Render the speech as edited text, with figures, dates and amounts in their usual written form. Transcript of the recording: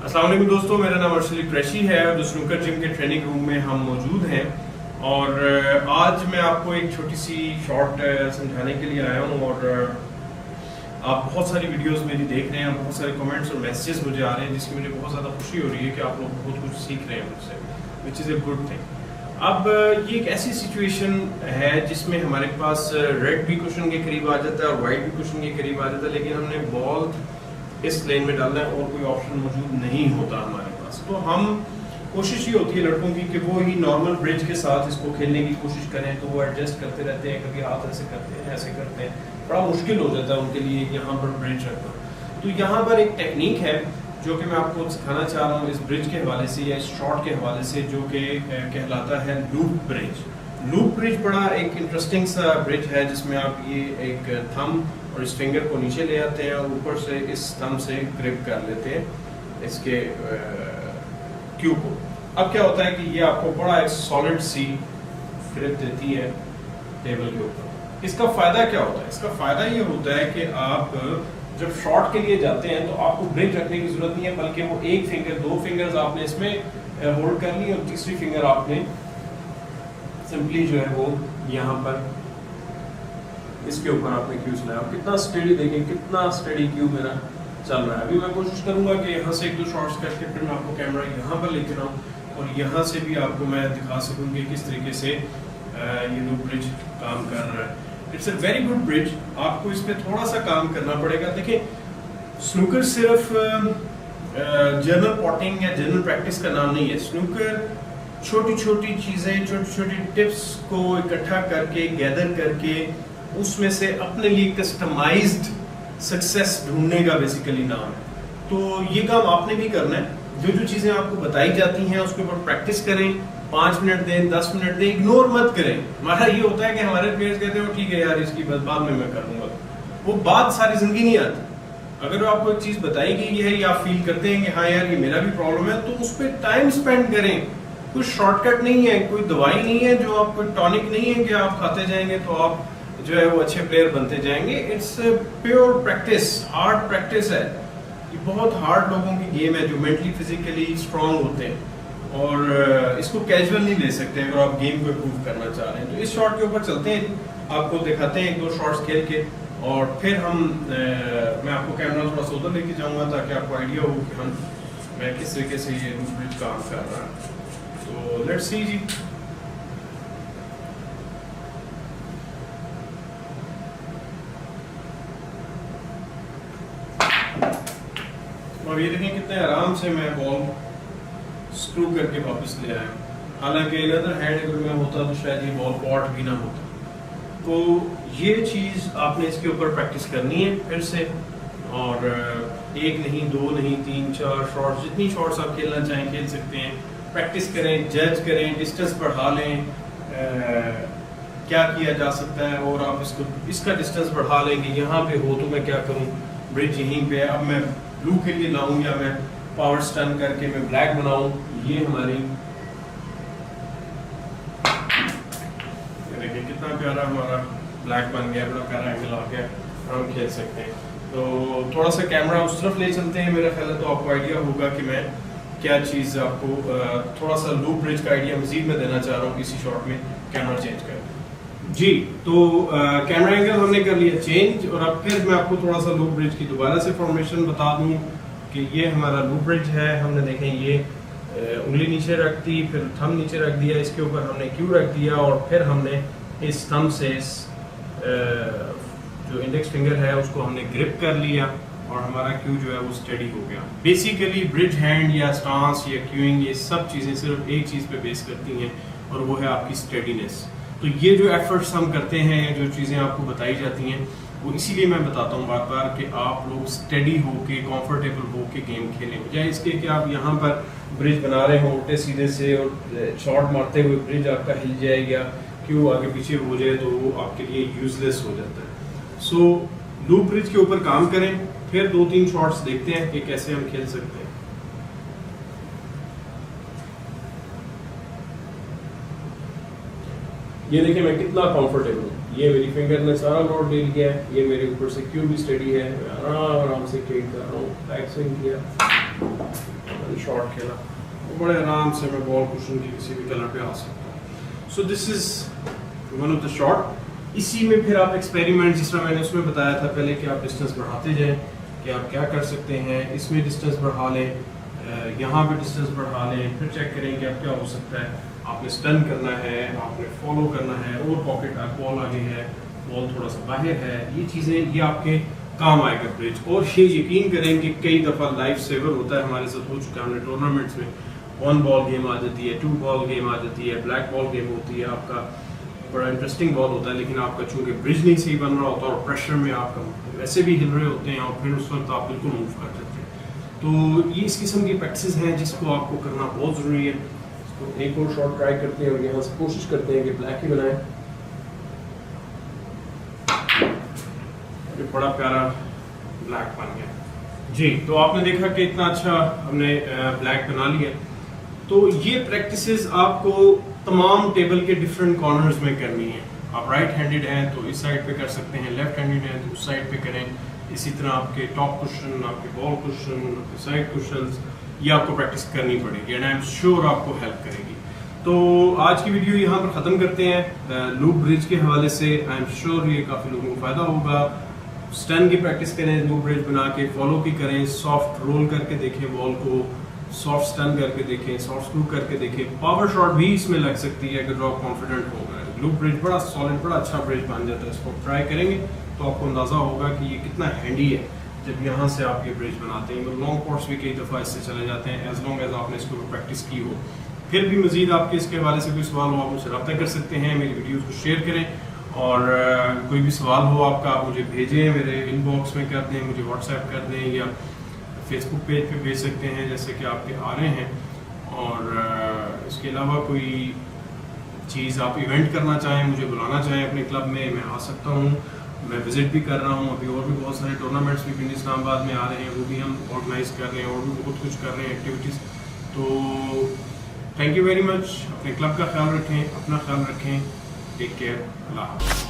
अस्सलाम वालेकुम दोस्तों, मेरा नाम अर्शदी कुरैशी है और स्नूकर जिम के ट्रेनिंग रूम में हम मौजूद हैं। और आज मैं आपको एक छोटी सी शॉर्ट समझाने के लिए आया हूँ। और आप बहुत सारी वीडियोस मेरी देख रहे हैं, बहुत सारे कमेंट्स और मैसेजेस मुझे आ रहे हैं, जिसकी मुझे बहुत ज़्यादा खुशी हो रही है कि आप लोग बहुत कुछ सीख रहे हैं मुझसे, which is a good thing. अब ये एक ऐसी सिचुएशन है जिसमें हमारे पास रेड भी कुशन के करीब आ जाता है और वाइट भी कुशन के करीब आ जाता है, लेकिन हमने बॉल इस लेन में डालना है और कोई ऑप्शन मौजूद नहीं होता हमारे पास। तो हम कोशिश ये होती है लड़कों की कि वो ही नॉर्मल ब्रिज के साथ इसको खेलने की कोशिश करें, तो वो एडजस्ट करते रहते हैं, कभी हाथ ऐसे करते हैं, ऐसे करते हैं, बड़ा मुश्किल हो जाता है उनके लिए यहाँ पर ब्रिज रखना। तो यहाँ पर एक टेक्निक है जो कि मैं आपको सिखाना चाह रहा हूँ इस ब्रिज के हवाले से या इस शॉट के हवाले से, जो कि कहलाता है लूप ब्रिज। लूप ब्रिज बड़ा एक इंटरेस्टिंग सा ब्रिज है जिसमें आप ये एक थंब और इस फिंगर को नीचे ले आते हैं और ऊपर से इस थंब से ग्रिप कर लेते हैं इसके क्यू को। अब क्या होता है कि ये आपको बड़ा एक सॉलिड सी ग्रिप देती है टेबल के ऊपर। इसका फायदा क्या होता है? इसका फायदा ये होता है कि आप जब शॉट के लिए जाते हैं तो आपको ब्रिज रखने की जरूरत नहीं है, बल्कि वो एक फिंगर, दो फिंगर्स आपने इसमें होल्ड कर ली और तीसरी फिंगर आपने सिंपली जो है वो यहाँ पर इसके ऊपर आपने क्यू चलाया। कितना स्टेडी, देखें कितना स्टेडी क्यू मेरा चल रहा है। अभी मैं कोशिश करूंगा कि यहाँ से एक दो शॉट्स करके फिर मैं आपको कैमरा यहाँ पर लेकर आऊँ और यहाँ से भी आपको मैं दिखा सकूँ कि किस तरीके से ये लूप ब्रिज काम कर रहा है। It's a very good bridge. आपको इस पर थोड़ा सा काम करना पड़ेगा। देखिए, स्नूकर सिर्फ जर्नल पॉटिंग या जर्नल प्रैक्टिस का नाम नहीं है। स्नूकर छोटी छोटी चीज़ें, छोटी छोटी टिप्स को इकट्ठा करके, गैदर करके, उसमें से अपने लिए कस्टमाइज्ड सक्सेस ढूंढने का बेसिकली नाम है। तो ये काम आपने भी करना है। जो जो चीज़ें आपको बताई जाती हैं उसके ऊपर प्रैक्टिस करें। 5 मिनट दें, 10 मिनट दें, इग्नोर मत करें। हमारा ये होता है कि हमारे पेरेंट्स कहते हैं ठीक है यार, इसकी बाद में मैं कर लूँगा। वो बात सारी जिंदगी नहीं आती। अगर आपको एक चीज़ बताई गई है या आप फील करते हैं कि हाँ यार ये मेरा भी प्रॉब्लम है, तो उस पर टाइम स्पेंड करें। कोई शॉर्टकट नहीं है, कोई दवाई नहीं है, जो आप कोई टॉनिक नहीं है कि आप खाते जाएंगे तो आप जो है वो अच्छे प्लेयर बनते जाएंगे। It's pure practice, hard practice है। ये बहुत हार्ड लोगों की गेम है जो मेंटली फिजिकली स्ट्रांग होते हैं और इसको कैजुअल नहीं ले सकते अगर आप गेम को इम्प्रूव करना चाह रहे हैं। तो इस शॉट के ऊपर चलते हैं, आपको दिखाते हैं एक दो शॉट्स खेल के और फिर मैं आपको कैमरा थोड़ा सा उधर लेके जाऊंगा ताकि आपको आइडिया हो कि मैं किस तरीके से ये लूप ब्रिज काम कर रहा है। तो लेट्स सी जी। और ये देखें कितने आराम से मैं बॉल स्क्रू करके वापस ले आया। हालांकि अदर हैंड अगर मैं होता तो शायद ये बॉल पॉट भी ना होता। तो ये चीज़ आपने इसके ऊपर प्रैक्टिस करनी है फिर से। और एक नहीं, दो नहीं, 3 4 शॉट्स, जितनी शॉट्स आप खेलना चाहें खेल सकते हैं। प्रैक्टिस करें, जज करें, डिस्टेंस बढ़ा लें, क्या किया जा सकता है और आप इसका डिस्टेंस बढ़ा लेंगे। यहाँ पे हो तो मैं क्या करूँ, ब्रिज यहीं पे है, अब मैं ब्लू के लिए लाऊं या मैं पावर स्टन करके मैं ब्लैक बनाऊं। ये हमारी देखिए कितना प्यारा हमारा ब्लैक बन गया, बड़ा प्यारा एंगल आ गया, हम खेल सकते हैं। तो थोड़ा सा कैमरा उस तरफ ले चलते हैं, मेरा ख्याल है तो आपको आइडिया होगा कि मैं क्या चीज़ आपको थोड़ा सा लूप ब्रिज का आइडिया मजीद में देना चाह रहा हूँ इसी शॉट में। कैमरा चेंज कर जी। तो कैमरा एंगल हमने कर लिया चेंज और अब फिर मैं आपको थोड़ा सा लूप ब्रिज की दोबारा से फॉर्मेशन बता दूं कि ये हमारा लूप ब्रिज है। हमने देखें ये उंगली नीचे रख दी, फिर थंब नीचे रख दिया, इसके ऊपर हमने क्यू रख दिया और फिर हमने इस थंब से इस जो इंडेक्स फिंगर है उसको हमने ग्रिप कर लिया और हमारा क्यू जो है वो स्टेडी हो गया। बेसिकली ब्रिज हैंड या स्टांस या क्यूइंग, ये सब चीज़ें सिर्फ एक चीज़ पे बेस करती हैं और वो है आपकी स्टेडीनेस। तो ये जो एफर्ट्स हम करते हैं, जो चीज़ें आपको बताई जाती हैं, वो इसीलिए मैं बताता हूँ बार बार कि आप लोग स्टेडी होके, कंफर्टेबल होके गेम खेलें, बजाय इसके कि आप यहाँ पर ब्रिज बना रहे हो उल्टे सीधे से और शॉट मारते हुए ब्रिज आपका हिल जाए या क्यों आगे पीछे हो जाए तो वो आपके लिए यूजलेस हो जाता है। सो लूप ब्रिज के ऊपर काम करें, फिर 2-3 शॉट्स देखते हैं कि कैसे हम खेल सकते हैं। ये देखिए मैं कितना कंफर्टेबल हूँ। ये मेरी फिंगर ने सारा लोड ले लिया है, ये मेरे ऊपर से क्यू भी स्टडी है, मैं आराम से ट्रेड कर रहा हूँ, बैक स्विंग किया, शॉट खेला, बड़े आराम से मैं बॉल कुशन की किसी भी कलर पे आ सकता हूँ। So this is one of the shot. इसी में फिर आप एक्सपेरिमेंट, जिस तरह मैंने उसमें बताया था पहले कि आप डिस्टेंस बढ़ाते जाएं, कि आप क्या कर सकते हैं, इसमें डिस्टेंस बढ़ा लें, यहाँ पे डिस्टेंस बढ़ा लें, फिर चेक करें कि आप क्या हो सकता है। आपने स्टन करना है, आपने फॉलो करना है, और पॉकेट बॉल आगे है, बॉल थोड़ा सा बाहर है, ये चीज़ें ये आपके काम आएगा ब्रिज। और ये यकीन करें कि कई दफ़ा लाइफ सेवर होता है, हमारे साथ हो चुका है, हमने टूर्नामेंट्स में 1 बॉल गेम आ जाती है, 2 बॉल गेम आ जाती है, ब्लैक बॉल गेम होती है, आपका बड़ा इंटरेस्टिंग बॉल होता है, लेकिन आपका चूंकि ब्रिज नहीं सही बन रहा होता और प्रेशर में आपका वैसे भी हिल रहे होते हैं, और फिर उस वक्त आप बिल्कुल मूव कर जाते हैं। तो ये इस किस्म की प्रैक्टिस हैं जिसको आपको करना बहुत ज़रूरी है। तो एक और शॉट ट्राई करते हैं और यहाँ से कोशिश करते हैं कि ब्लैक ही बनाएं। बड़ा प्यारा ब्लैक बन गया जी। तो आपने देखा कि इतना अच्छा हमने ब्लैक बना लिया। तो ये प्रैक्टिसेस आपको तमाम टेबल के डिफरेंट कॉर्नर्स में करनी है। आप राइट हैंडेड हैं तो इस साइड पे कर सकते हैं, लेफ्ट हैंडेड हैं तो उस साइड पे करें। इसी तरह आपके टॉप कुशन, आपके बॉल कुशन, आपके साइड कुशंस, ये आपको प्रैक्टिस करनी पड़ेगी एंड आई एम श्योर आपको हेल्प करेगी। तो आज की वीडियो यहाँ पर ख़त्म करते हैं लूप ब्रिज के हवाले से। आई एम श्योर ये काफ़ी लोगों को फ़ायदा होगा। स्टन की प्रैक्टिस करें, लूप ब्रिज बना के, फॉलो की करें, सॉफ्ट रोल करके देखें बॉल को, सॉफ्ट स्टन करके देखें, सॉफ्ट स्क्रू करके देखें। पावर शॉट भी इसमें लग सकती है अगर आप कॉन्फिडेंट हो गए। लूप ब्रिज बड़ा सॉलिड, बड़ा अच्छा ब्रिज बन जाता है। इसको ट्राई करेंगे तो आपको अंदाज़ा होगा कि ये कितना हैंडी है जब यहाँ से आप ये ब्रिज बनाते हैं। लॉन्ग कोर्स भी कई दफ़ा इससे चले जाते हैं, एज लॉन्ग एज आपने इसको प्रैक्टिस की हो। फिर भी मजीद आपके इसके हवाले से कोई सवाल हो, आप मुझसे रब्ता कर सकते हैं, मेरी वीडियोज़ को शेयर करें, और कोई भी सवाल हो आपका आप मुझे भेजें, मेरे इनबॉक्स में कर दें, मुझे व्हाट्सएप कर दें, या फेसबुक पेज पे भेज सकते हैं जैसे कि आपके आ रहे हैं। और इसके अलावा कोई चीज़ आप इवेंट करना चाहें, मुझे बुलाना चाहें अपने क्लब में, मैं आ सकता हूँ, मैं विज़िट भी कर रहा हूँ। अभी और भी बहुत सारे टूर्नामेंट्स भी पिंडी इस्लामाबाद में आ रहे हैं, वो भी हम ऑर्गेनाइज़ कर रहे हैं, और भी बहुत कुछ कर रहे हैं एक्टिविटीज़। तो थैंक यू वेरी मच। अपने क्लब का ख्याल रखें, अपना ख्याल रखें। Take care. अल्लाह हाफ़िज़।